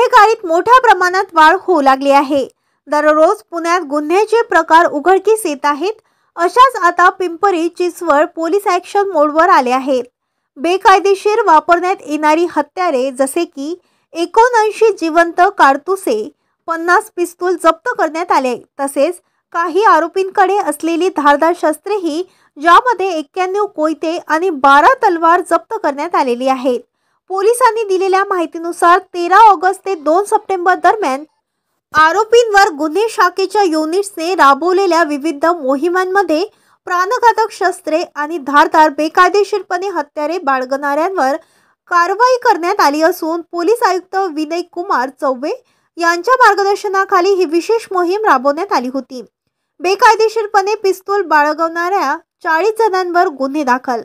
गुन्हेगारीत मोठ्या प्रमाणात वाढ होऊ लागली आहे। दररोज पुण्यात गुन्ह्याचे प्रकार उघडकीस येत आहेत। अशाच आता पिंपरी चिंचवड पोलीस ॲक्शन मोडवर आले आहेत। बेकायदेशीर वापरण्यात येणारी हत्यारे जसे की 79 जिवंत कारतुसे, 50 पिस्तूल जप्त करण्यात आले। तसेच काही आरोपींकडे असलेली धारदार शस्त्रेही, ज्यामध्ये 91 कोयते आणि 12 तलवार जप्त करण्यात आलेली आहेत। पोलिसांनी दिलेल्या माहितीनुसार 13 ऑगस्ट ते 2 सप्टेंबर दरम्यान आरोपींवर गुन्हे शाखेच्या युनिट्सने राबवलेल्या विविध मोहिमांमध्ये प्राणघातक शस्त्रे आणि धारदार बेकायदेशीरपणे हत्यारे बाळगणाऱ्यांवर कारवाई करण्यात आली असून पोलीस आयुक्त विनय कुमार चौबे यांच्या मार्गदर्शनाखाली ही विशेष मोहीम राबवण्यात आली होती। बेकायदेशीरपणे पिस्तूल बाळगणाऱ्या 40 जणांवर गुन्हे दाखल।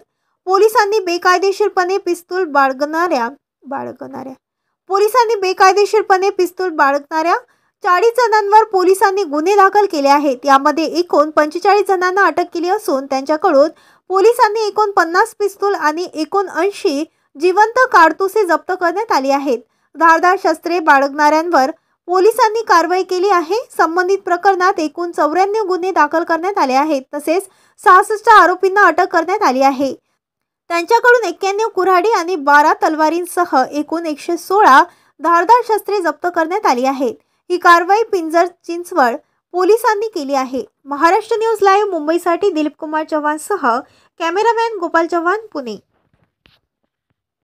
पोलिसांनी बेकायदेशीरपणे पिस्तूल बाळगणाऱ्या 40 जणांवर पोलिसांनी गुन्हे दाखल केले आहेत। यामध्ये एकूण 45 जणांना अटक केली असून त्यांच्याकडून पोलिसांनी एकूण 50 पिस्तूल आणि 79 जिवंत कारतुसे जप्त करण्यात आली आहेत। धारदार शस्त्रे बाळगणाऱ्यांवर पोलिसांनी कारवाई केली आहे। संबंधित प्रकरणात एकूण 94 गुन्हे दाखल करण्यात आले आहेत। तसेच 66 आरोपींना अटक करण्यात आली आहे। त्यांच्याकडून 91 कुऱ्हाडी आणि 12 तलवारींसह एकूण 116 धारदार शस्त्रे जप्त करण्यात आली आहेत। ही कारवाई पिंपरी चिंचवड पोलिसांनी केली आहे। महाराष्ट्र न्यूज लाईव्ह मुंबईसाठी दिलीप कुमार चव्हाणसह कॅमेरामॅन गोपाल चव्हाण, पुणे।